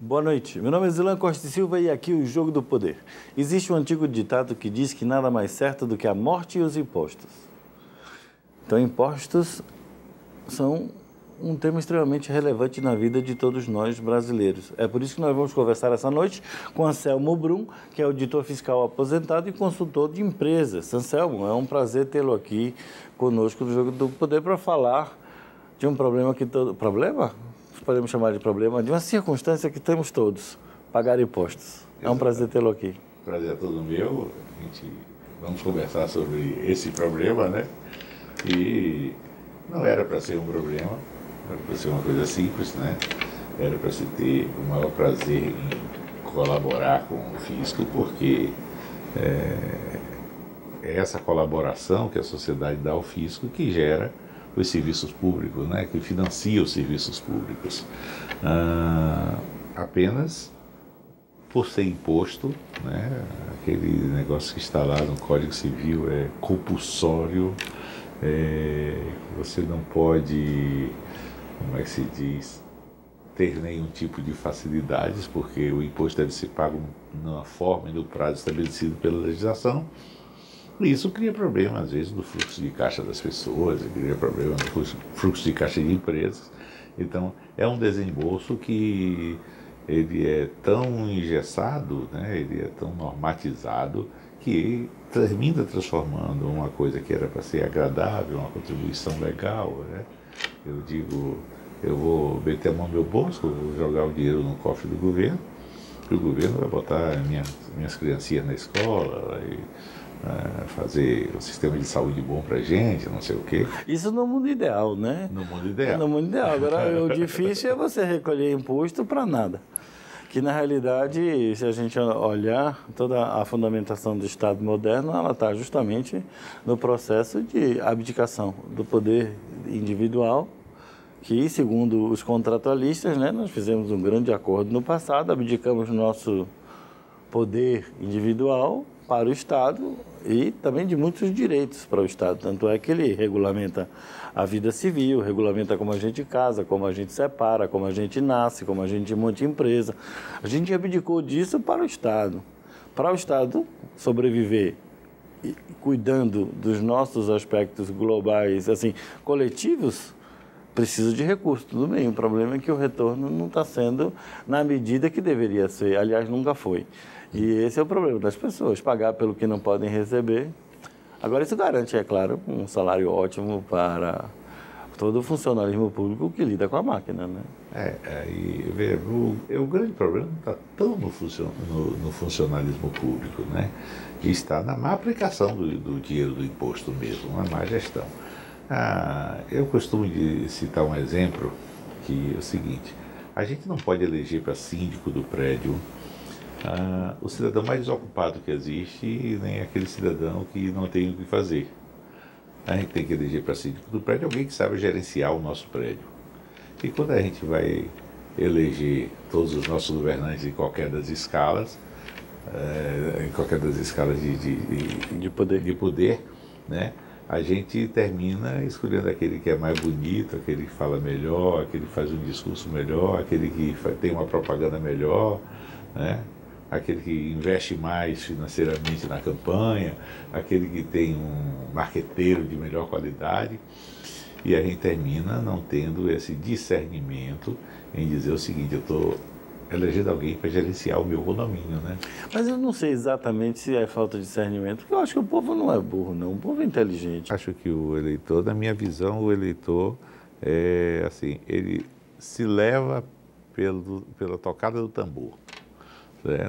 Boa noite, meu nome é Zilan Costa e Silva e aqui o Jogo do Poder. Existe um antigo ditado que diz que nada mais certo do que a morte e os impostos. Então, impostos são um tema extremamente relevante na vida de todos nós brasileiros. É por isso que nós vamos conversar essa noite com Anselmo Brum, que é auditor fiscal aposentado e consultor de empresas. Anselmo, é um prazer tê-lo aqui conosco no Jogo do Poder para falar de um problema que todo... Problema? Podemos chamar de problema, de uma circunstância que temos todos, pagar impostos. É um prazer tê-lo aqui. Prazer é todo meu. Vamos conversar sobre esse problema, né? E não era para ser um problema, era para ser uma coisa simples, né? Era para se ter o maior prazer em colaborar com o fisco, porque é essa colaboração que a sociedade dá ao fisco que gera os serviços públicos, né, que financia os serviços públicos. Apenas por ser imposto, né, aquele negócio que está lá no Código Civil é compulsório, você não pode, como é que se diz, ter nenhum tipo de facilidades, porque o imposto deve ser pago na forma e no prazo estabelecido pela legislação. Isso cria problema, às vezes, no fluxo de caixa das pessoas, cria problema no fluxo de caixa de empresas. Então, é um desembolso que ele é tão engessado, né, ele é tão normatizado, que termina transformando uma coisa que era para ser agradável, uma contribuição legal, né? Eu digo, eu vou meter a mão no meu bolso, vou jogar o dinheiro no cofre do governo, e o governo vai botar minhas criancinhas na escola, fazer um sistema de saúde bom pra gente, não sei o quê. Isso no mundo ideal, né? No mundo ideal. No mundo ideal. Agora, o difícil é você recolher imposto para nada. Que, na realidade, se a gente olhar toda a fundamentação do Estado moderno, ela está justamente no processo de abdicação do poder individual, que, segundo os contratualistas, né, nós fizemos um grande acordo no passado, abdicamos nosso poder individual para o Estado e também de muitos direitos para o Estado. Tanto é que ele regulamenta a vida civil, regulamenta como a gente casa, como a gente separa, como a gente nasce, como a gente monta empresa. A gente abdicou disso para o Estado. Para o Estado sobreviver e cuidando dos nossos aspectos globais, assim, coletivos, precisa de recursos, tudo bem. O problema é que o retorno não está sendo na medida que deveria ser. Aliás, nunca foi. E esse é o problema das pessoas, pagar pelo que não podem receber. Agora, isso garante, é claro, um salário ótimo para todo o funcionalismo público que lida com a máquina, né? O grande problema não está tão no funcionalismo público, né? Está na má aplicação do dinheiro do imposto mesmo, na má gestão. Eu costumo citar um exemplo que é o seguinte: a gente não pode eleger para síndico do prédio o cidadão mais desocupado que existe, e nem aquele cidadão que não tem o que fazer. A gente tem que eleger para síndico do prédio alguém que saiba gerenciar o nosso prédio. E quando a gente vai eleger todos os nossos governantes em qualquer das escalas, de poder, né, a gente termina escolhendo aquele que é mais bonito, aquele que fala melhor, aquele que faz um discurso melhor, aquele que tem uma propaganda melhor, né? Aquele que investe mais financeiramente na campanha, aquele que tem um marqueteiro de melhor qualidade. E a gente termina não tendo esse discernimento em dizer o seguinte: eu estou elegendo alguém para gerenciar o meu condomínio, né? Mas eu não sei exatamente se é falta de discernimento, porque eu acho que o povo não é burro, não. O povo é inteligente. Acho que o eleitor, na minha visão, o eleitor assim, ele se leva pela tocada do tambor.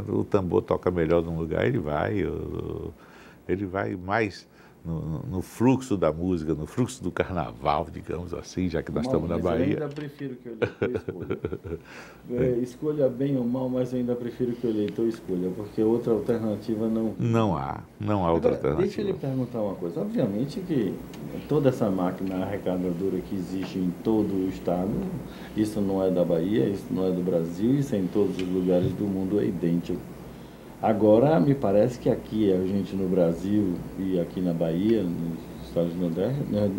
O tambor toca melhor num lugar, ele vai mais no fluxo da música, no fluxo do carnaval, digamos assim, já que nós estamos na Bahia. Eu ainda prefiro que o eleitor escolha. Escolha bem ou mal, mas eu ainda prefiro que o eleitor escolha, porque outra alternativa não... Não há outra alternativa. Deixa ele perguntar uma coisa. Obviamente que toda essa máquina arrecadadora que existe em todo o Estado, isso não é da Bahia, isso não é do Brasil, isso é em todos os lugares do mundo, é idêntico. Agora, me parece que aqui, a gente no Brasil e aqui na Bahia, nos Estados do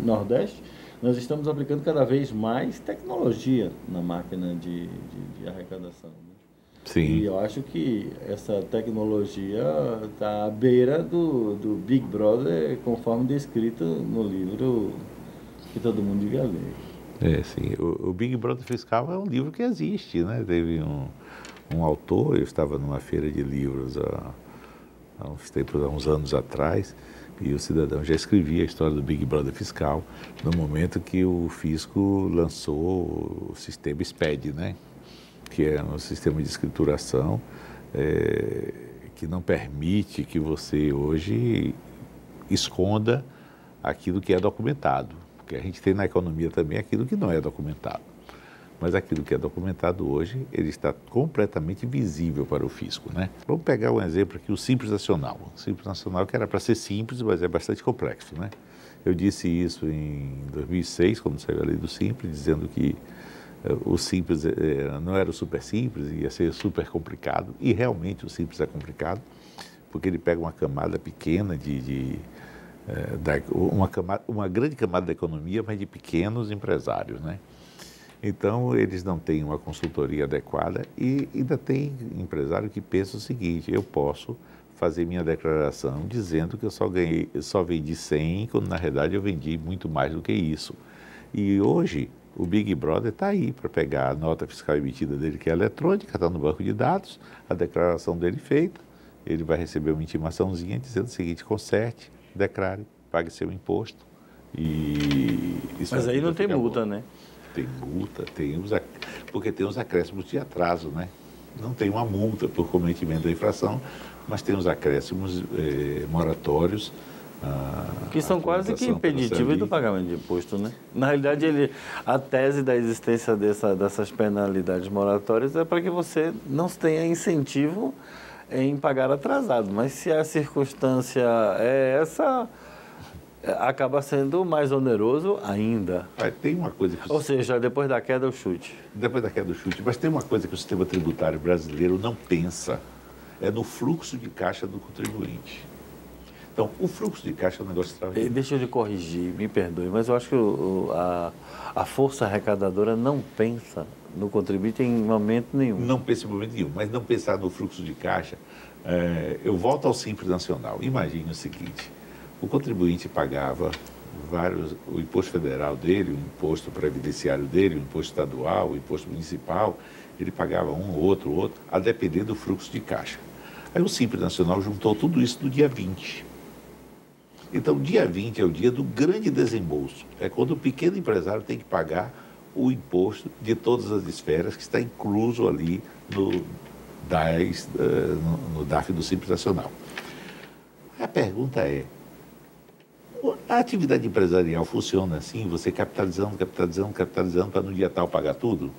Nordeste, nós estamos aplicando cada vez mais tecnologia na máquina de arrecadação, né? Sim. E eu acho que essa tecnologia está à beira do Big Brother, conforme descrito no livro que todo mundo devia ler. Sim. O Big Brother Fiscal é um livro que existe, né? Teve um autor, eu estava numa feira de livros há uns anos atrás, e o cidadão já escrevia a história do Big Brother Fiscal no momento que o fisco lançou o sistema SPED, né? Que é um sistema de escrituração que não permite que você hoje esconda aquilo que é documentado. Porque a gente tem na economia também aquilo que não é documentado. Mas aquilo que é documentado hoje, ele está completamente visível para o fisco, né? Vamos pegar um exemplo aqui, o Simples Nacional. O Simples Nacional, que era para ser simples, mas é bastante complexo, né? Eu disse isso em 2006, quando saiu a lei do Simples, dizendo que o Simples não era o super simples, ia ser super complicado. E realmente o Simples é complicado, porque ele pega uma camada pequena uma grande camada da economia, mas de pequenos empresários, né? Então, eles não têm uma consultoria adequada e ainda tem empresário que pensa o seguinte: eu posso fazer minha declaração dizendo que eu só vendi 100, quando na realidade eu vendi muito mais do que isso. E hoje, o Big Brother está aí para pegar a nota fiscal emitida dele, que é eletrônica, está no banco de dados, a declaração dele feita, ele vai receber uma intimaçãozinha dizendo o seguinte: conserte, declare, pague seu imposto. Mas aí não tem multa, né? Tem multa, porque tem os acréscimos de atraso, né? Não tem uma multa por cometimento da infração, mas tem os acréscimos moratórios. Que são quase que impeditivos do pagamento de imposto, né? Na realidade, a tese da existência dessas penalidades moratórias é para que você não tenha incentivo em pagar atrasado. Mas se a circunstância é essa, acaba sendo mais oneroso ainda. Tem uma coisa que... Ou seja, depois da queda, o chute. Depois da queda do chute. Mas tem uma coisa que o sistema tributário brasileiro não pensa. É no fluxo de caixa do contribuinte. Então, o fluxo de caixa é um negócio extraordinário. Deixa eu lhe corrigir, me perdoe, mas eu acho que a força arrecadadora não pensa no contribuinte em momento nenhum. Não pensa em momento nenhum, mas não pensar no fluxo de caixa. Eu volto ao Simples Nacional. Imagine o seguinte: o contribuinte pagava o imposto federal dele, o imposto previdenciário dele, o imposto estadual, o imposto municipal, ele pagava um, outro, a depender do fluxo de caixa. Aí o Simples Nacional juntou tudo isso no dia 20. Então, dia 20 é o dia do grande desembolso. É quando o pequeno empresário tem que pagar o imposto de todas as esferas, que está incluso ali no DAF do Simples Nacional. A pergunta é: a atividade empresarial funciona assim, você capitalizando para no dia tal pagar tudo?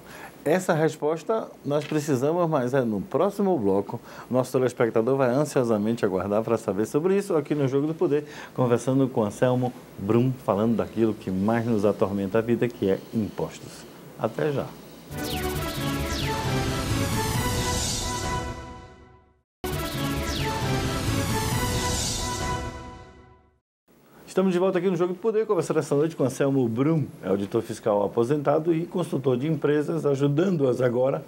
Essa resposta nós precisamos, mas no próximo bloco. Nosso telespectador vai ansiosamente aguardar para saber sobre isso aqui no Jogo do Poder, conversando com Anselmo Brum, falando daquilo que mais nos atormenta a vida, que é impostos. Até já. Estamos de volta aqui no Jogo do Poder, conversando essa noite com Anselmo Brum, auditor fiscal aposentado e consultor de empresas, ajudando-as agora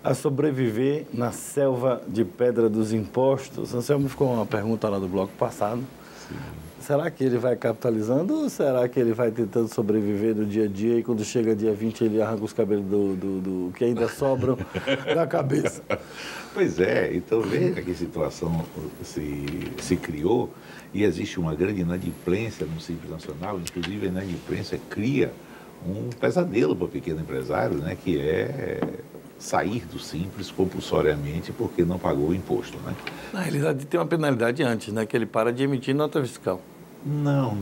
a sobreviver na selva de pedra dos impostos. Anselmo, ficou uma pergunta lá do bloco passado. Sim. Será que ele vai capitalizando ou será que ele vai tentando sobreviver no dia a dia e quando chega dia 20 ele arranca os cabelos do que ainda sobram da cabeça? Pois é, então veja que situação se criou e existe uma grande inadimplência no Simples Nacional. Inclusive a inadimplência cria um pesadelo para o pequeno empresário, né, que é sair do Simples compulsoriamente porque não pagou o imposto, né? Na realidade tem uma penalidade antes, né, que ele para de emitir nota fiscal. Não.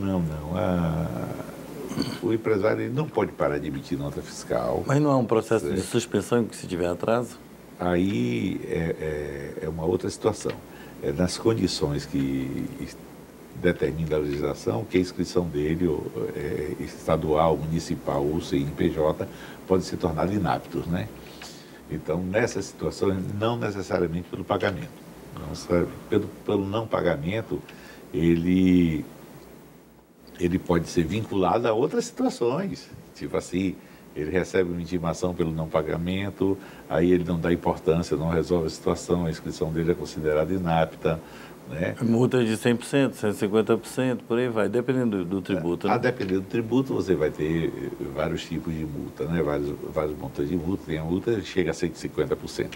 O empresário ele não pode parar de emitir nota fiscal. Mas não há um processo de suspensão que se tiver atraso? Aí é uma outra situação. É nas condições que determina a legislação que a inscrição dele, estadual, municipal ou CNPJ, pode se tornar inaptos, né? Então, nessa situação, não necessariamente pelo pagamento. Pelo não pagamento, ele pode ser vinculado a outras situações. Tipo assim, ele recebe uma intimação pelo não pagamento, aí ele não dá importância, não resolve a situação, a inscrição dele é considerada inapta, né? Multa de 100%, 150%, por aí vai, dependendo do tributo. A depender do tributo, você vai ter vários tipos de multa, né? Vários montantes de multa. Tem a multa que chega a 150%.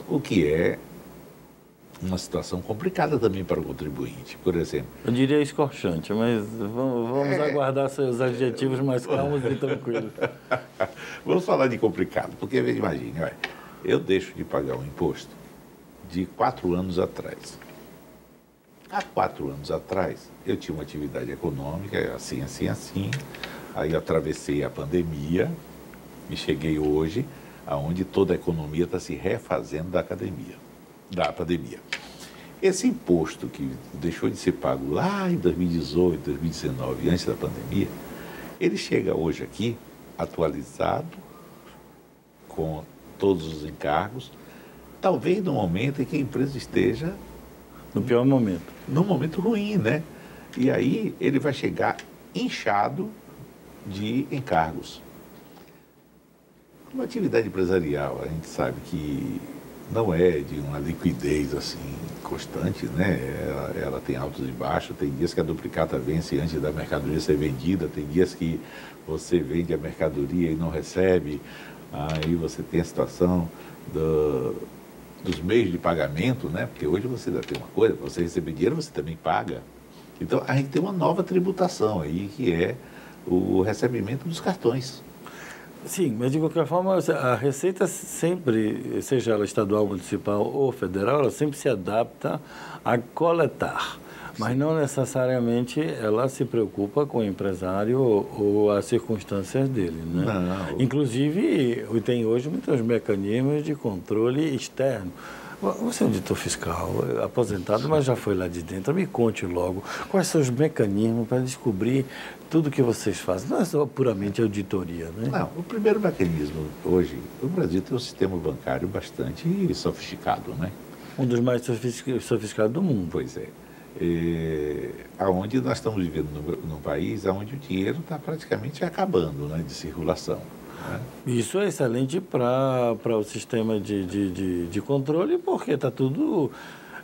O que é uma situação complicada também para o contribuinte, por exemplo. Eu diria escorchante, mas vamos aguardar seus adjetivos mais calmos e tranquilos. Vamos falar de complicado, porque imagine, olha, eu deixo de pagar um imposto de 4 anos atrás. Há 4 anos atrás, eu tinha uma atividade econômica, assim. Aí eu atravessei a pandemia e cheguei hoje, aonde toda a economia está se refazendo da pandemia. Esse imposto que deixou de ser pago lá em 2018, 2019, antes da pandemia, ele chega hoje aqui, atualizado, com todos os encargos, talvez no momento em que a empresa esteja... No pior momento. Num momento ruim, né? E aí ele vai chegar inchado de encargos. Uma atividade empresarial, a gente sabe que não é de uma liquidez assim constante, né? Ela tem altos e baixos, tem dias que a duplicata vence antes da mercadoria ser vendida, tem dias que você vende a mercadoria e não recebe, aí você tem a situação dos meios de pagamento, né? Porque hoje você ainda tem uma coisa, para você receber dinheiro você também paga. Então a gente tem uma nova tributação aí, que é o recebimento dos cartões. Sim, mas de qualquer forma, a Receita sempre, seja ela estadual, municipal ou federal, ela sempre se adapta a coletar. Mas não necessariamente ela se preocupa com o empresário ou as circunstâncias dele, né? Não. Inclusive, tem hoje muitos mecanismos de controle externo. Você é um auditor fiscal, aposentado, mas já foi lá de dentro. Me conte logo quais são os mecanismos para descobrir tudo que vocês fazem. Não é só puramente auditoria, né? Não, o primeiro mecanismo hoje, o Brasil tem um sistema bancário bastante sofisticado, né? Um dos mais sofisticados do mundo. Pois é. Aonde nós estamos vivendo num país onde o dinheiro está praticamente acabando, né, de circulação. Né? Isso é excelente para o sistema de controle, porque está tudo,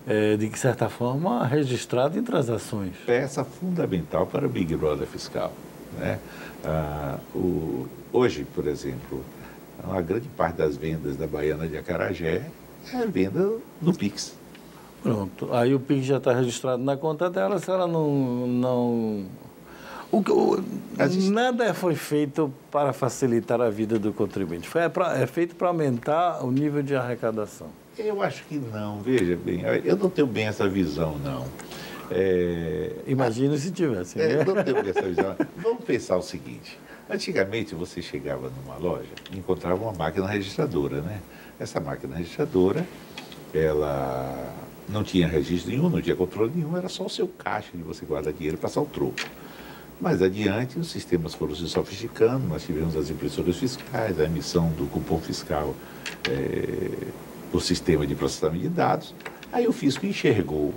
de certa forma, registrado em transações. Peça fundamental para o Big Brother fiscal. Né? Hoje, por exemplo, uma grande parte das vendas da Baiana de Acarajé é venda no Pix. Pronto, aí o PIX já está registrado na conta dela, se ela não... Nada foi feito para facilitar a vida do contribuinte, é feito para aumentar o nível de arrecadação. Eu acho que não, veja bem, eu não tenho bem essa visão, não. Imagina se tivesse. Eu não tenho bem essa visão. Vamos pensar o seguinte, antigamente você chegava numa loja e encontrava uma máquina registradora, né? Essa máquina registradora, ela... não tinha registro nenhum, não tinha controle nenhum, era só o seu caixa de você guardar dinheiro e passar o troco. Mais adiante, os sistemas foram se sofisticando, nós tivemos as impressoras fiscais, a emissão do cupom fiscal por sistema de processamento de dados. Aí o fisco enxergou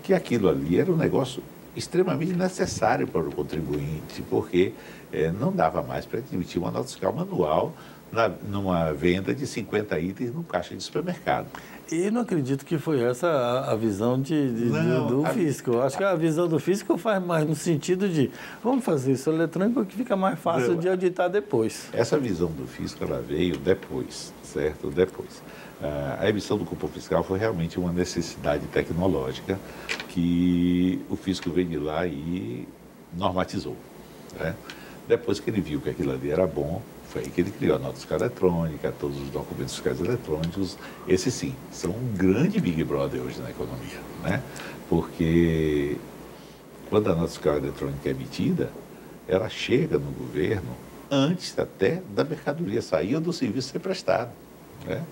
que aquilo ali era um negócio extremamente necessário para o contribuinte, porque não dava mais para emitir uma nota fiscal manual numa venda de 50 itens num caixa de supermercado. E não acredito que foi essa a visão do fisco. Eu acho que a visão do fisco faz mais no sentido de vamos fazer isso eletrônico que fica mais fácil de auditar depois. Essa visão do fisco ela veio depois, certo? Depois. A emissão do cupom fiscal foi realmente uma necessidade tecnológica que o fisco veio de lá e normatizou. Né? Depois que ele viu que aquilo ali era bom, foi aí que ele criou a nota fiscal eletrônica, todos os documentos fiscais eletrônicos. Esses sim, são um grande Big Brother hoje na economia, né? Porque quando a nota fiscal eletrônica é emitida, ela chega no governo antes até da mercadoria sair ou do serviço ser prestado, né?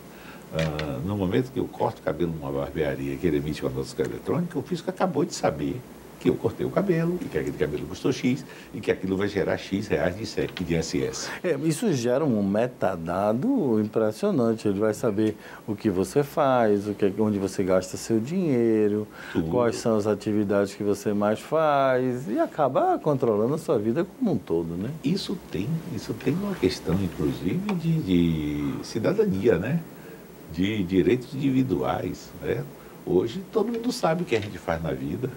No momento que eu corto o cabelo numa barbearia que ele emite uma nota fiscal eletrônica, o fisco acabou de saber que eu cortei o cabelo, e que aquele cabelo custou X, e que aquilo vai gerar X reais de ISS. Isso gera um metadado impressionante. Ele vai saber o que você faz, onde você gasta seu dinheiro, quais são as atividades que você mais faz, e acaba controlando a sua vida como um todo, né? Isso tem uma questão, inclusive, de cidadania, né? De direitos individuais, né? Hoje todo mundo sabe o que a gente faz na vida.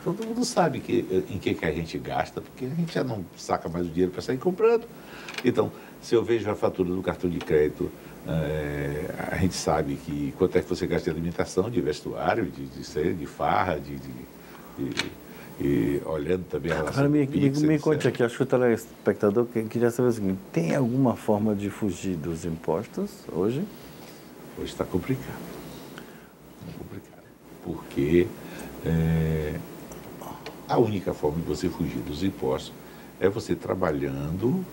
Todo mundo sabe em que a gente gasta, porque a gente já não saca mais o dinheiro para sair comprando. Então, se eu vejo a fatura do cartão de crédito, a gente sabe que quanto é que você gasta de alimentação, de vestuário, de farra, e olhando também a relação Agora, do Pix, me conte aqui, acho que o telespectador queria saber o seguinte: tem alguma forma de fugir dos impostos hoje? Hoje está complicado. Está complicado. Porque a única forma de você fugir dos impostos é você trabalhando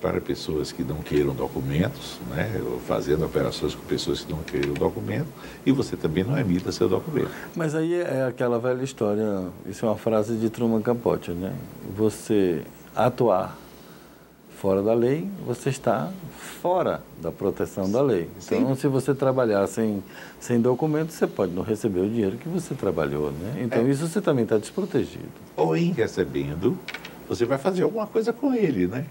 para pessoas que não queiram documentos, né? Ou fazendo operações com pessoas que não queiram documento, e você também não emita seu documento. Mas aí é aquela velha história, isso é uma frase de Truman Capote, né? Você atuar fora da lei, você está fora da proteção da lei. Então, se você trabalhar sem documento, você pode não receber o dinheiro que você trabalhou, né? Então, isso você também está desprotegido. Ou em recebendo, você vai fazer alguma coisa com ele, né?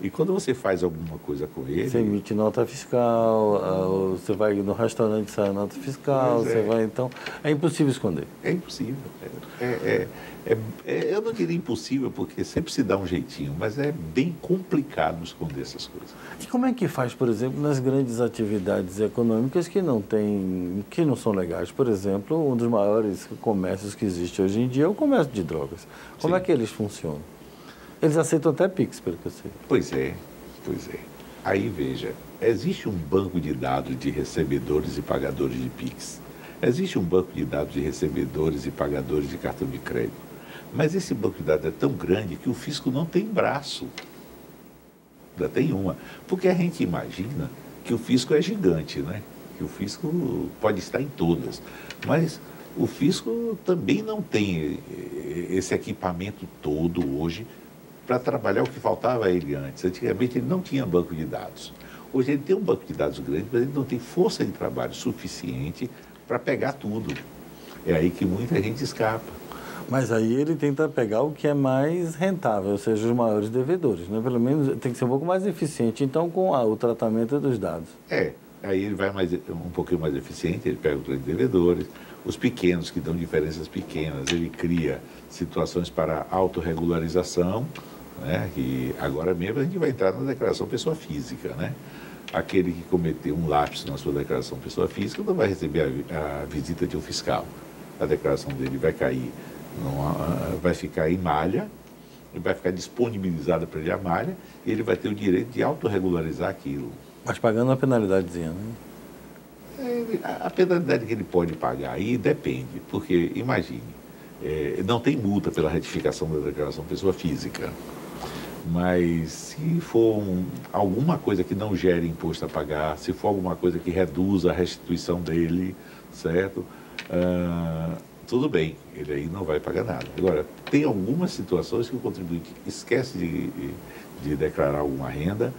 E quando você faz alguma coisa com ele... Você emite nota fiscal, você vai no restaurante, sai a nota fiscal, você vai, então... É impossível esconder. É impossível. Eu não diria impossível, porque sempre se dá um jeitinho, mas é bem complicado esconder essas coisas. E como é que faz, por exemplo, nas grandes atividades econômicas que não são legais? Por exemplo, um dos maiores comércios que existe hoje em dia é o comércio de drogas. Como é que eles funcionam? Eles aceitam até Pix, pelo que eu sei. Pois é. Aí, veja, existe um banco de dados de recebedores e pagadores de Pix. Existe um banco de dados de recebedores e pagadores de cartão de crédito. Mas esse banco de dados é tão grande que o fisco não tem braço. Ainda tem uma. Porque a gente imagina que o fisco é gigante, né? Que o fisco pode estar em todas. Mas o fisco também não tem esse equipamento todo hoje para trabalhar o que faltava a ele antes. Antigamente ele não tinha banco de dados. Hoje ele tem um banco de dados grande, mas ele não tem força de trabalho suficiente para pegar tudo. É aí que muita gente escapa. Mas aí ele tenta pegar o que é mais rentável, ou seja, os maiores devedores, né? Pelo menos tem que ser um pouco mais eficiente, então, com o tratamento dos dados. Aí ele vai um pouquinho mais eficiente, ele pega os grandes devedores, os pequenos, que dão diferenças pequenas, ele cria situações para autorregularização, né? E agora mesmo a gente vai entrar na declaração pessoa física, né? Aquele que cometeu um lapso na sua declaração pessoa física não vai receber a visita de um fiscal. A declaração dele vai cair, vai ficar em malha, vai ficar disponibilizada para ele a malha, e ele vai ter o direito de autorregularizar aquilo. Mas pagando uma penalidadezinha, né? A penalidade que ele pode pagar aí depende, porque, imagine, não tem multa pela retificação da declaração pessoa física. Mas se for alguma coisa que não gere imposto a pagar, se for alguma coisa que reduza a restituição dele, certo? Tudo bem, ele aí não vai pagar nada. Agora, tem algumas situações que o contribuinte esquece de declarar alguma renda,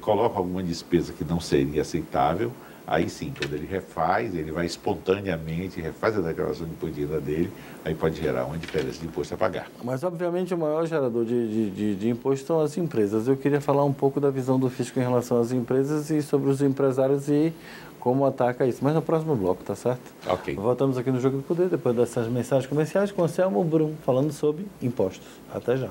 coloca alguma despesa que não seria aceitável. Aí sim, quando ele refaz, ele vai espontaneamente, refaz a declaração de imposto de renda dele, aí pode gerar uma diferença de imposto a pagar. Mas, obviamente, o maior gerador de imposto são as empresas. Eu queria falar um pouco da visão do fisco em relação às empresas e sobre os empresários e como ataca isso. Mas no próximo bloco, tá certo? Ok. Voltamos aqui no Jogo do Poder, depois dessas mensagens comerciais, com o Anselmo Brum, falando sobre impostos. Até já.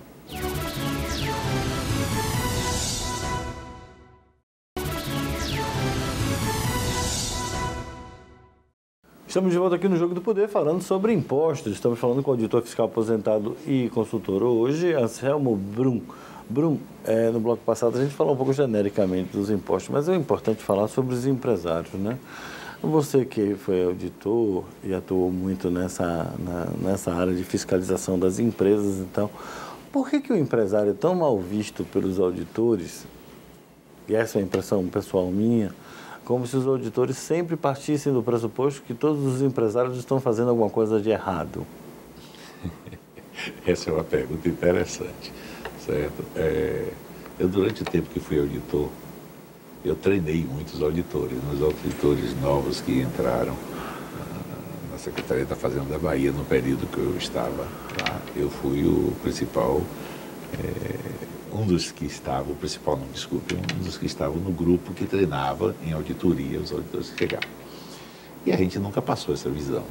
Estamos de volta aqui no Jogo do Poder falando sobre impostos. Estamos falando com o auditor fiscal aposentado e consultor hoje, Anselmo Brum. Brum, no bloco passado a gente falou um pouco genericamente dos impostos, mas é importante falar sobre os empresários, né? Você que foi auditor e atuou muito nessa área de fiscalização das empresas, então, por que o empresário é tão mal visto pelos auditores? E essa é a impressão pessoal minha, como se os auditores sempre partissem do pressuposto que todos os empresários estão fazendo alguma coisa de errado. Essa é uma pergunta interessante, certo? Eu, durante o tempo que fui auditor, eu treinei muitos auditores, nos auditores novos que entraram na Secretaria da Fazenda da Bahia no período que eu estava lá. Eu fui o principal, um dos que estavam no grupo que treinava em auditoria os auditores que chegavam. E a gente nunca passou essa visão,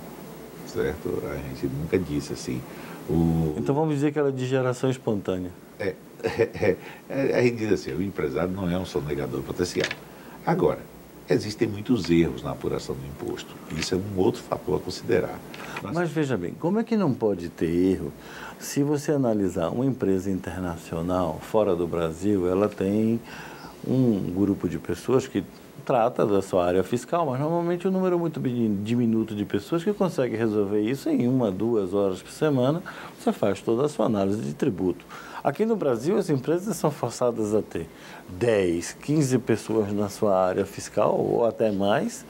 certo? A gente nunca disse assim... Então vamos dizer que ela é de geração espontânea. A gente diz assim, o empresário não é um sonegador potencial. Agora, existem muitos erros na apuração do imposto. Isso é um outro fator a considerar. Mas veja bem, como é que não pode ter erro se você analisar uma empresa internacional fora do Brasil, ela tem um grupo de pessoas que trata da sua área fiscal, mas normalmente um número muito diminuto de pessoas que consegue resolver isso em 1 a 2 horas por semana, você faz toda a sua análise de tributo. Aqui no Brasil, as empresas são forçadas a ter 10, 15 pessoas na sua área fiscal, ou até mais,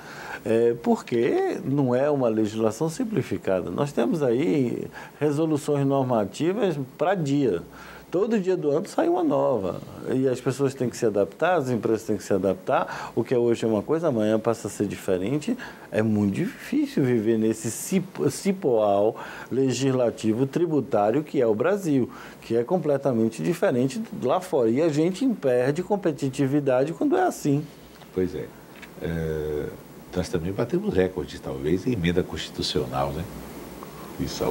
porque não é uma legislação simplificada. Nós temos aí resoluções normativas para dia. Todo dia do ano sai uma nova. E as pessoas têm que se adaptar, as empresas têm que se adaptar. O que hoje é uma coisa, amanhã passa a ser diferente. É muito difícil viver nesse cipoal legislativo tributário que é o Brasil, que é completamente diferente lá fora. E a gente perde competitividade quando é assim. Pois é. Nós também batemos recorde, talvez, em emenda constitucional, né? Isso é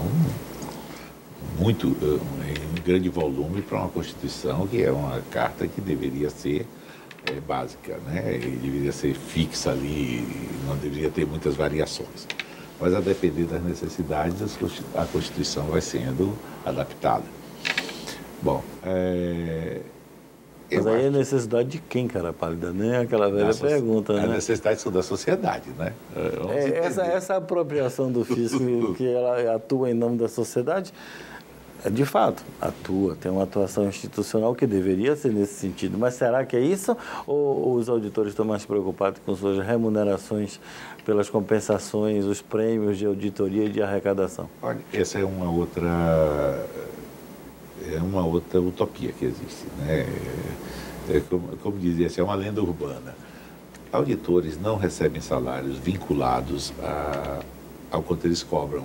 em grande volume para uma Constituição que é uma carta que deveria ser básica, né? E deveria ser fixa ali, não deveria ter muitas variações. Mas a depender das necessidades, a Constituição vai sendo adaptada. Bom, mas aí a necessidade de quem, cara pálida, né? Aquela velha pergunta, né? A necessidade da sociedade, né? Essa apropriação do fisco que ela atua em nome da sociedade, de fato, tem uma atuação institucional que deveria ser nesse sentido. Mas será que é isso? Ou os auditores estão mais preocupados com suas remunerações pelas compensações, os prêmios de auditoria e de arrecadação? Olha, essa é uma outra utopia que existe, né? Como dizia, é uma lenda urbana. Auditores não recebem salários vinculados ao quanto eles cobram.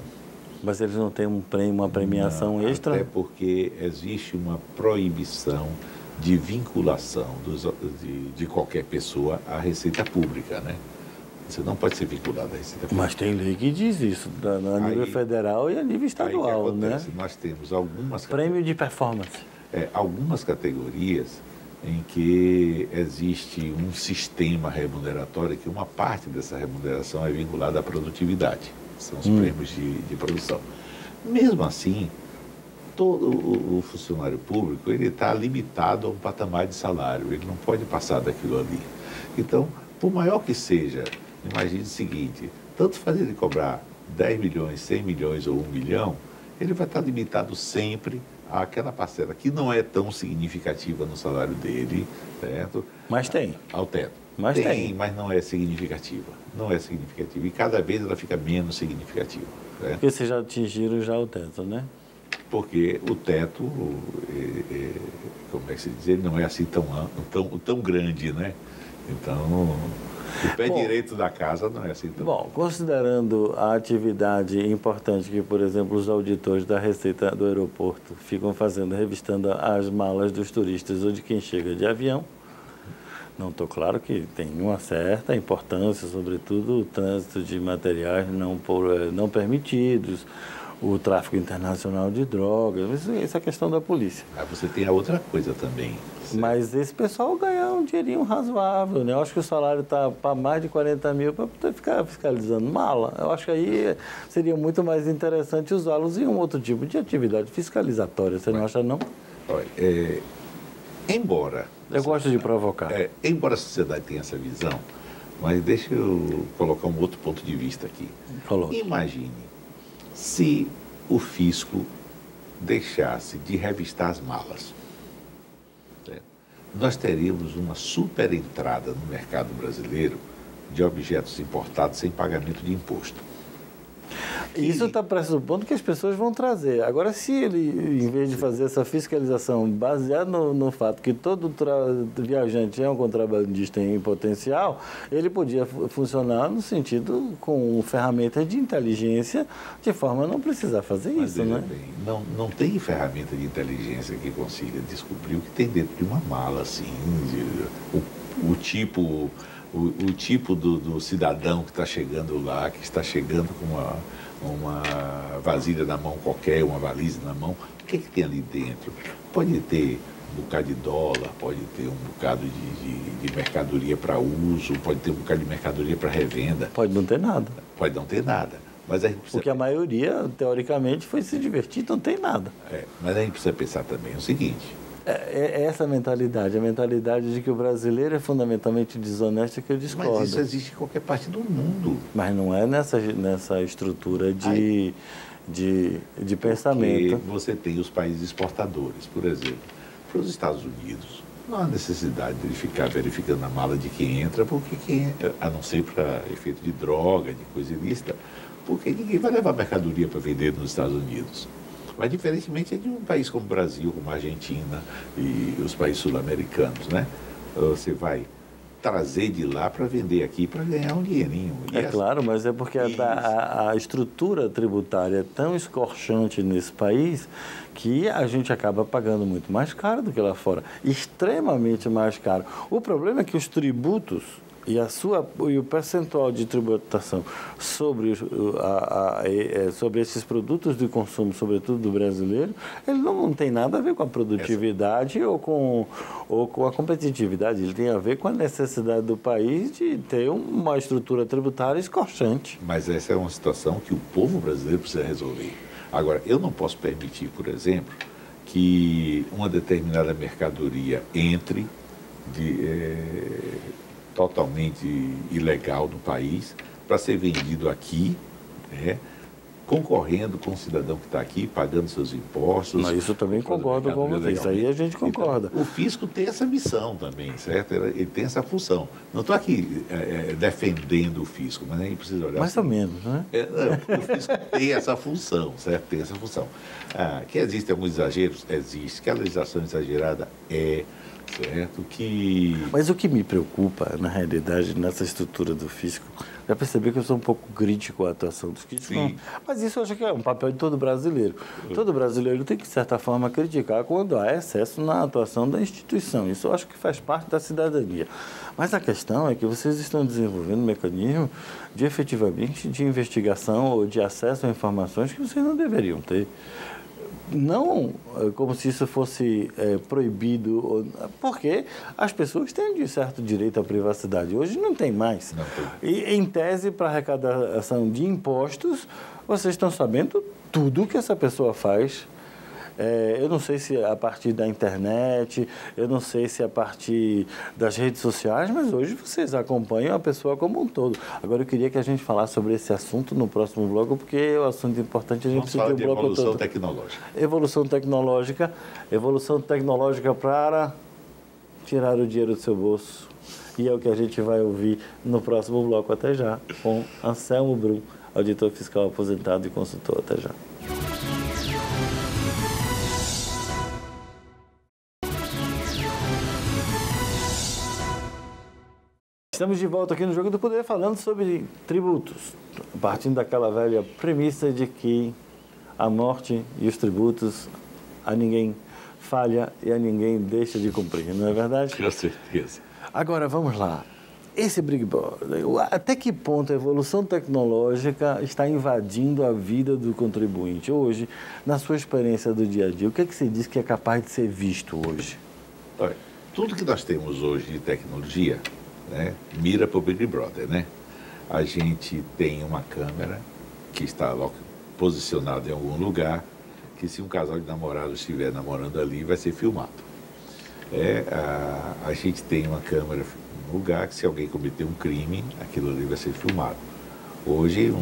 Mas eles não têm um prêmio, uma premiação extra? Até porque existe uma proibição de vinculação de qualquer pessoa à Receita Pública, né? Você não pode ser vinculado à Receita Pública. Mas tem lei que diz isso, a nível federal e a nível estadual, aí que acontece, né? Nós temos algumas... Prêmio de performance. Algumas categorias em que existe um sistema remuneratório que uma parte dessa remuneração é vinculada à produtividade. São os prêmios de produção. Mesmo assim, todo o funcionário público ele está limitado a um patamar de salário, ele não pode passar daquilo ali. Então, por maior que seja, imagine o seguinte, tanto faz ele cobrar 10 milhões, 100 milhões ou 1 milhão, ele vai estar limitado sempre àquela parcela que não é tão significativa no salário dele, certo? Mas tem. Ao teto. Mas tem, mas não é significativa. Não é significativa. E cada vez ela fica menos significativa. Né? Porque vocês já atingiram já o teto, né? Porque o teto, como é que se diz, ele não é assim tão grande, né? Então, o pé direito da casa não é assim tão... Bom, considerando a atividade importante que, por exemplo, os auditores da Receita do aeroporto ficam fazendo, revistando as malas dos turistas ou de quem chega de avião, não estou claro que tem uma certa importância, sobretudo o trânsito de materiais não permitidos, o tráfico internacional de drogas, isso é questão da polícia. Mas você tem a outra coisa também. Certo? Mas esse pessoal ganha um dinheirinho razoável, né? Eu acho que o salário está para mais de 40 mil para poder ficar fiscalizando mala. Eu acho que aí seria muito mais interessante usá-los em um outro tipo de atividade fiscalizatória, você não acha, não? Olha, embora... Eu gosto de provocar. Embora a sociedade tenha essa visão, mas deixa eu colocar um outro ponto de vista aqui. Coloque. Imagine se o fisco deixasse de revistar as malas. Certo? Nós teríamos uma super entrada no mercado brasileiro de objetos importados sem pagamento de imposto. Isso está pressupondo que as pessoas vão trazer. Agora, se ele, em vez de fazer essa fiscalização baseada no fato que todo viajante é um contrabandista em potencial, ele podia funcionar no sentido com ferramentas de inteligência, de forma a não precisar fazer Mas isso, né? Bem, não tem ferramenta de inteligência que consiga descobrir o que tem dentro de uma mala, assim, o tipo do cidadão que está chegando lá, que está chegando com uma vasilha na mão qualquer, uma valise na mão, o que tem ali dentro? Pode ter um bocado de dólar, pode ter um bocado de mercadoria para uso, pode ter um bocado de mercadoria para revenda. Pode não ter nada. Pode não ter nada. Mas a gente precisa... Porque a maioria, teoricamente, foi se divertir, não tem nada. Mas a gente precisa pensar também o seguinte... É essa mentalidade, a mentalidade de que o brasileiro é fundamentalmente desonesto, que eu discordo. Mas isso existe em qualquer parte do mundo. Mas não é nessa estrutura de pensamento. Porque você tem os países exportadores, por exemplo. Para os Estados Unidos, não há necessidade de ele ficar verificando a mala de quem entra, porque a não ser para efeito de droga, de coisa ilícita, porque ninguém vai levar mercadoria para vender nos Estados Unidos. Mas, diferentemente, é de um país como o Brasil, como a Argentina e os países sul-americanos, né? Você vai trazer de lá para vender aqui para ganhar um dinheirinho. Claro, mas é porque a estrutura tributária é tão escorchante nesse país que a gente acaba pagando muito mais caro do que lá fora. Extremamente mais caro. O problema é que os tributos e o percentual de tributação sobre esses produtos de consumo, sobretudo do brasileiro, ele não tem nada a ver com a produtividade ou com a competitividade. Ele tem a ver com a necessidade do país de ter uma estrutura tributária escorchante. Mas essa é uma situação que o povo brasileiro precisa resolver. Agora, eu não posso permitir, por exemplo, que uma determinada mercadoria entre totalmente ilegal no país para ser vendido aqui, concorrendo com o cidadão que está aqui, pagando seus impostos. Não, isso também concordo com você. Isso aí a gente concorda. Então, o fisco tem essa missão também, certo? Ele tem essa função. Não estou aqui defendendo o fisco, mas a gente precisa olhar... Mais ou menos, né? O fisco tem essa função, certo? Tem essa função. Que existem alguns exageros? Existe. Que a legislação exagerada certo? Mas o que me preocupa, na realidade, nessa estrutura do fisco, já percebi que eu sou um pouco crítico à atuação dos críticos. Mas isso eu acho que é um papel de todo brasileiro. Todo brasileiro tem que, de certa forma, criticar quando há excesso na atuação da instituição. Isso eu acho que faz parte da cidadania. Mas a questão é que vocês estão desenvolvendo um mecanismo de, efetivamente, de investigação ou de acesso a informações que vocês não deveriam ter. Não como se isso fosse proibido, porque as pessoas têm de certo direito à privacidade. Hoje não tem mais. Não tem. E, em tese, para arrecadação de impostos, vocês estão sabendo tudo que essa pessoa faz. Eu não sei se a partir da internet, eu não sei se a partir das redes sociais, mas hoje vocês acompanham a pessoa como um todo. Agora eu queria que a gente falasse sobre esse assunto no próximo bloco, porque é um assunto importante, a gente precisa ter o bloco todo. Evolução tecnológica. Evolução tecnológica para tirar o dinheiro do seu bolso. E é o que a gente vai ouvir no próximo bloco. Até já, com Anselmo Brum, auditor fiscal aposentado e consultor. Até já. Estamos de volta aqui no Jogo do Poder falando sobre tributos, partindo daquela velha premissa de que a morte e os tributos a ninguém falha e a ninguém deixa de cumprir, não é verdade? Com certeza. Agora, vamos lá. Esse Big Brother, até que ponto a evolução tecnológica está invadindo a vida do contribuinte? Hoje, na sua experiência do dia a dia, o que é que você diz que é capaz de ser visto hoje? Olha, tudo que nós temos hoje de tecnologia, mira para o Big Brother, né? A gente tem uma câmera que está posicionada em algum lugar, que se um casal de namorados estiver namorando ali, vai ser filmado. A gente tem uma câmera no lugar que se alguém cometer um crime, aquilo ali vai ser filmado. Hoje,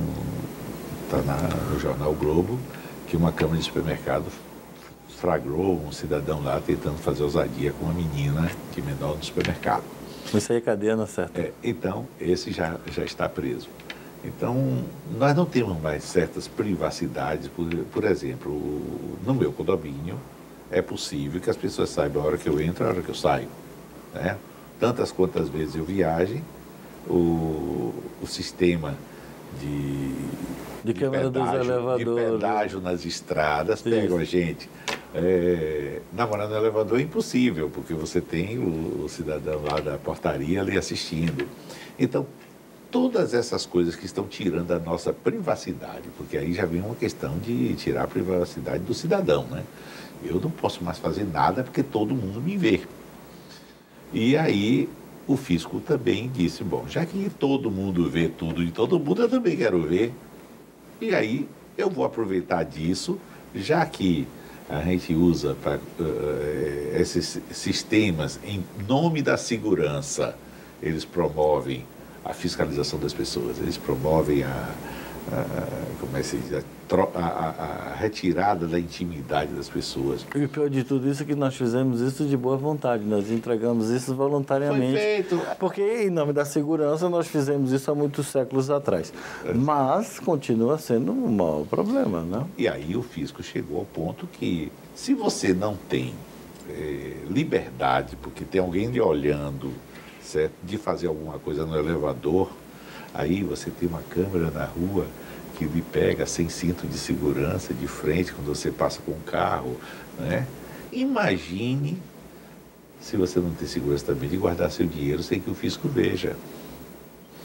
está no jornal Globo, que uma câmera de supermercado flagrou um cidadão lá tentando fazer ousadia com uma menina de menor no supermercado. Isso aí é cadeia na certa. Então, esse já está preso. Então, nós não temos mais certas privacidades. Por exemplo, no meu condomínio, é possível que as pessoas saibam a hora que eu entro e a hora que eu saio. Né? Tantas quantas vezes eu viaje, o sistema de câmera dos elevadores, de pedágio nas estradas, pegam a gente. Namorando no elevador é impossível, porque você tem o cidadão lá da portaria ali assistindo. Então, todas essas coisas que estão tirando a nossa privacidade, porque aí já vem uma questão de tirar a privacidade do cidadão, né? Eu não posso mais fazer nada porque todo mundo me vê. E aí o fisco também disse, bom, já que todo mundo vê tudo de todo mundo, eu também quero ver. E aí eu vou aproveitar disso, já que a gente usa esses sistemas em nome da segurança, eles promovem a fiscalização das pessoas, eles promovem a retirada da intimidade das pessoas. E o pior de tudo isso é que nós fizemos isso de boa vontade, nós entregamos isso voluntariamente. Foi feito. Porque, em nome da segurança, nós fizemos isso há muitos séculos atrás. Mas continua sendo um mau problema, né? E aí o fisco chegou ao ponto que, se você não tem liberdade, porque tem alguém lhe olhando, certo, de fazer alguma coisa no elevador, aí você tem uma câmera na rua que lhe pega sem cinto de segurança de frente quando você passa com o carro, né? Imagine se você não tem segurança também de guardar seu dinheiro sem que o fisco veja.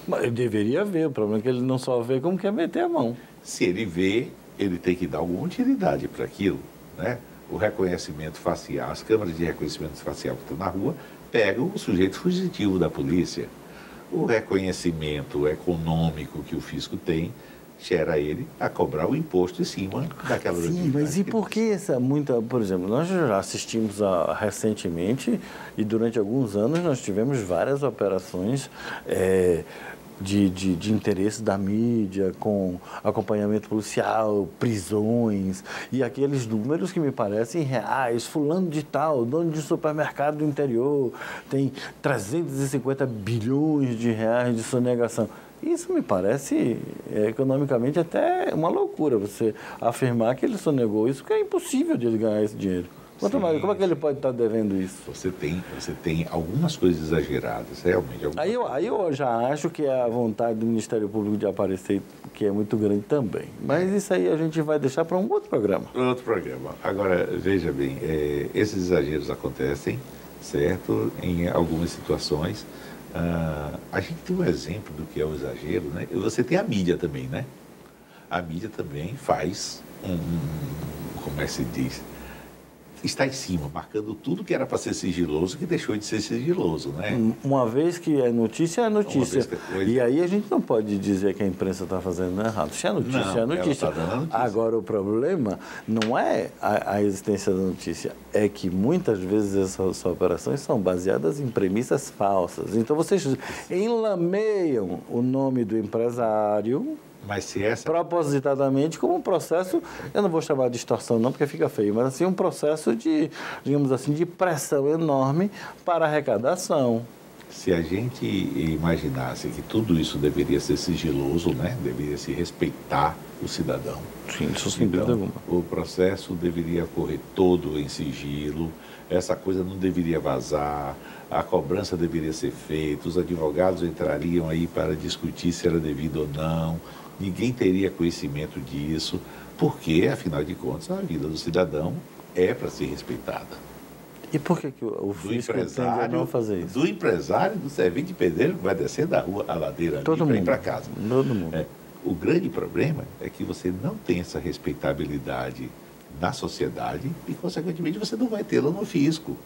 Mas ele deveria ver, o problema é que ele não só vê como quer meter a mão. Se ele vê, ele tem que dar alguma utilidade para aquilo, né? O reconhecimento facial, as câmeras de reconhecimento facial que estão na rua pegam o sujeito fugitivo da polícia. O reconhecimento econômico que o fisco tem gera ele a cobrar o imposto em cima daquela... Sim, mas e por que por exemplo, nós já assistimos recentemente e durante alguns anos nós tivemos várias operações de interesse da mídia, com acompanhamento policial, prisões, e aqueles números que me parecem reais. Fulano de tal, dono de supermercado do interior, tem 350 bilhões de reais de sonegação. Isso me parece economicamente até uma loucura, você afirmar que ele sonegou isso, que é impossível de ele ganhar esse dinheiro. Quanto mais, como é que ele pode estar devendo isso? Você tem algumas coisas exageradas, realmente. Aí eu já acho que é a vontade do Ministério Público de aparecer, que é muito grande também. Mas isso aí a gente vai deixar para um outro programa. Outro programa. Agora, veja bem, esses exageros acontecem, certo? Em algumas situações. A gente tem um exemplo do que é o exagero, né? Você tem a mídia também, né? A mídia também faz como é que se diz? Está em cima, marcando tudo que era para ser sigiloso, que deixou de ser sigiloso, né? Uma vez que é notícia, é notícia. E aí a gente não pode dizer que a imprensa está fazendo errado. Se é notícia, não, é notícia. Ela tá dando notícia. Agora, o problema não é a existência da notícia, é que muitas vezes essas operações são baseadas em premissas falsas. Então, vocês enlameiam o nome do empresário... Mas se essa... propositadamente como um processo, eu não vou chamar de extorsão não, porque fica feio, mas assim um processo de, digamos assim, de pressão enorme para arrecadação. Se a gente imaginasse que tudo isso deveria ser sigiloso, né? Deveria se respeitar o cidadão. Sim, isso sem dúvida alguma. O processo deveria correr todo em sigilo, essa coisa não deveria vazar, a cobrança deveria ser feita, os advogados entrariam aí para discutir se era devido ou não, ninguém teria conhecimento disso, porque, afinal de contas, a vida do cidadão é para ser respeitada. E por que o fisco tende a não fazer isso? Do empresário, do servente de pedreiro que vai descer da rua, a ladeira ali para ir para casa. Todo mundo. O grande problema é que você não tem essa respeitabilidade na sociedade e, consequentemente, você não vai tê-la no fisco.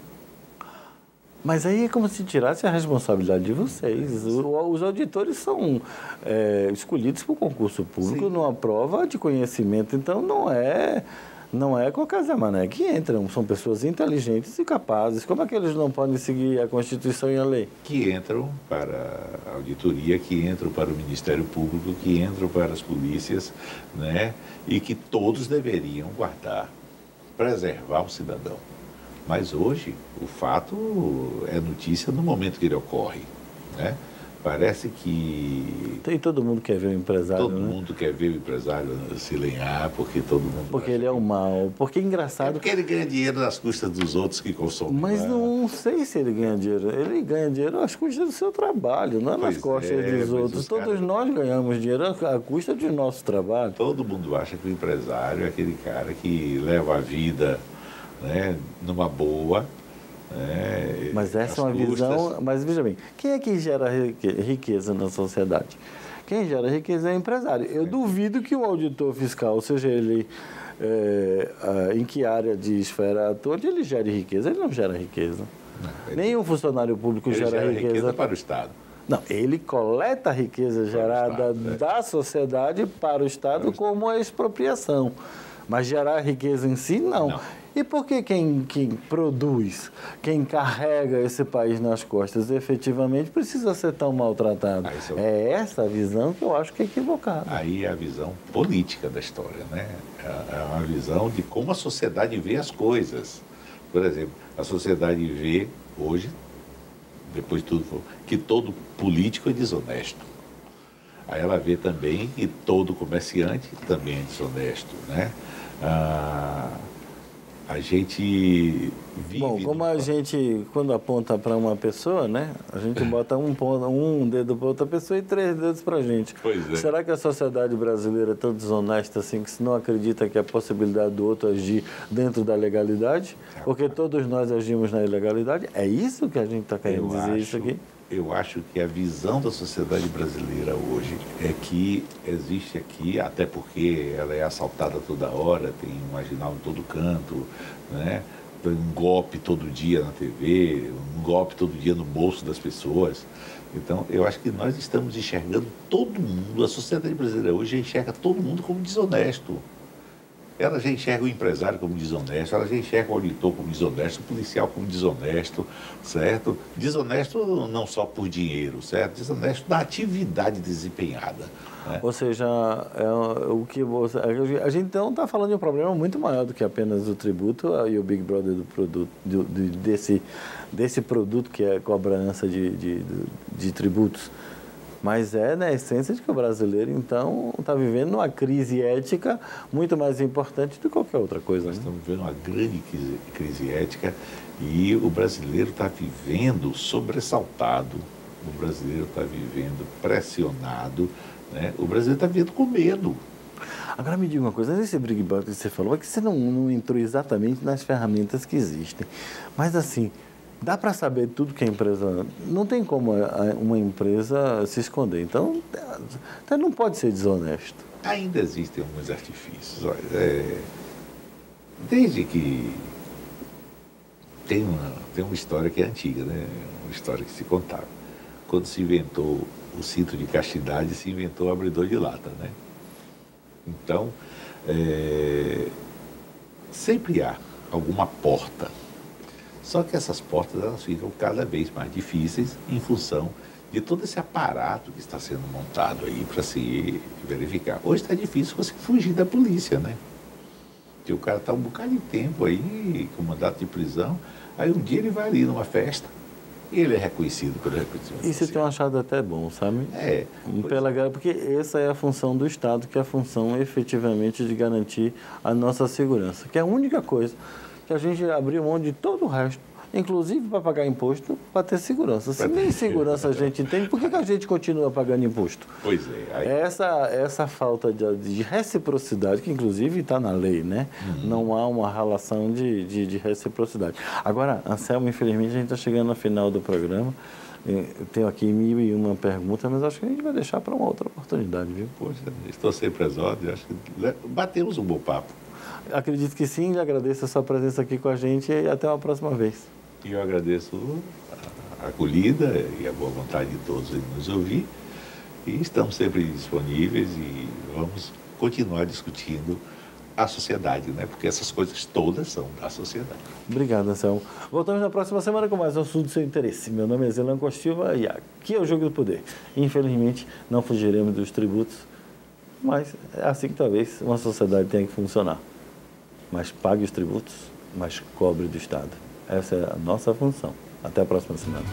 Mas aí é como se tirasse a responsabilidade de vocês. Os auditores são escolhidos por concurso público. Sim. Numa prova de conhecimento. Então, não é qualquer Zé Mané que entram. São pessoas inteligentes e capazes. Como é que eles não podem seguir a Constituição e a lei? Que entram para a auditoria, que entram para o Ministério Público, que entram para as polícias, né? E que todos deveriam guardar, preservar o cidadão. Mas hoje, o fato é notícia no momento que ele ocorre, né? Parece que... Todo mundo quer ver o empresário, todo mundo quer ver o empresário se lenhar, porque todo mundo... Porque ele é o mal. Porque é engraçado... porque ele ganha dinheiro nas custas dos outros que consomem. Mas não sei se ele ganha dinheiro. Ele ganha dinheiro às custas do seu trabalho, não é nas costas dos outros. Todos nós ganhamos dinheiro à custa do nosso trabalho. Todo mundo acha que o empresário é aquele cara que leva a vida, né, numa boa... Mas essa é uma visão... Mas veja bem, quem é que gera riqueza na sociedade? Quem gera riqueza é o empresário. Eu duvido que o auditor fiscal, seja ele em que área de esfera atua, ele gere riqueza. Ele não gera riqueza. Nenhum funcionário público gera riqueza para o Estado. Não, ele coleta a riqueza gerada da sociedade para o Estado como a expropriação. Mas gerar riqueza em si, não. E por que quem produz, quem carrega esse país nas costas, efetivamente precisa ser tão maltratado? É essa a visão que eu acho que é equivocada. Aí é a visão política da história, né? É uma visão de como a sociedade vê as coisas. Por exemplo, a sociedade vê hoje, depois de tudo, que todo político é desonesto. Aí ela vê também que todo comerciante também é desonesto, né? A gente vive... Bom, como a gente, quando aponta para uma pessoa, né? A gente bota um dedo para outra pessoa e 3 dedos para a gente. Pois é. Será que a sociedade brasileira é tão desonesta assim que se não acredita que a possibilidade do outro agir dentro da legalidade? Porque todos nós agimos na ilegalidade? É isso que a gente está querendo dizer isso aqui? Eu acho que a visão da sociedade brasileira hoje é que existe aqui, até porque ela é assaltada toda hora, tem um marginal em todo canto, né? Tem um golpe todo dia na TV, um golpe todo dia no bolso das pessoas. Então, eu acho que nós estamos enxergando todo mundo, a sociedade brasileira hoje enxerga todo mundo como desonesto. Ela já enxerga o empresário como desonesto, ela já enxerga o auditor como desonesto, o policial como desonesto, certo? Desonesto não só por dinheiro, certo? Desonesto da atividade desempenhada. Né? Ou seja, o que a gente então está falando de um problema muito maior do que apenas o tributo e o Big Brother do produto, desse produto que é a cobrança de tributos. Mas é na essência de que o brasileiro, então, está vivendo uma crise ética muito mais importante do que qualquer outra coisa. Nós estamos vivendo uma grande crise ética e o brasileiro está vivendo sobressaltado, o brasileiro está vivendo pressionado, né? O brasileiro está vivendo com medo. Agora me diga uma coisa, nesse Big Brother que você falou, é que você não entrou exatamente nas ferramentas que existem. Mas assim... Dá para saber tudo que a empresa... Não tem como uma empresa se esconder. Então, não pode ser desonesto. Ainda existem alguns artifícios. Olha, desde que... Tem uma história que é antiga, né? Uma história que se contava. Quando se inventou o cinto de castidade, se inventou o abridor de lata, né? Então, sempre há alguma porta. Só que essas portas elas ficam cada vez mais difíceis em função de todo esse aparato que está sendo montado aí para se verificar. Hoje está difícil você fugir da polícia, né? Porque o cara está um bocado de tempo aí, com mandato de prisão, aí um dia ele vai ali numa festa e ele é reconhecido pelo reconhecimento. Isso eu tenho achado até bom, sabe? Porque essa é a função do Estado, que é a função efetivamente de garantir a nossa segurança, que é a única coisa que a gente abriu mão de todo o resto, inclusive para pagar imposto, para ter segurança. Se nem segurança a gente tem, por que a gente continua pagando imposto? Pois é. Essa falta de reciprocidade, que inclusive está na lei, né? Não há uma relação de reciprocidade. Agora, Anselmo, infelizmente, a gente está chegando ao final do programa. Eu tenho aqui 1001 perguntas, mas acho que a gente vai deixar para uma outra oportunidade, viu? Poxa, estou sempre exódio, acho que batemos um bom papo. Acredito que sim, e agradeço a sua presença aqui com a gente e até uma próxima vez. E eu agradeço a acolhida e a boa vontade de todos em nos ouvir. E estamos sempre disponíveis e vamos continuar discutindo a sociedade, né? Porque essas coisas todas são da sociedade. Obrigado, Anselmo. Voltamos na próxima semana com mais um assunto do seu interesse. Meu nome é Zelan Costiva e aqui é o Jogo do Poder. Infelizmente, não fugiremos dos tributos, mas é assim que talvez uma sociedade tenha que funcionar. Mas pague os tributos, mas cobre do Estado. Essa é a nossa função. Até a próxima semana.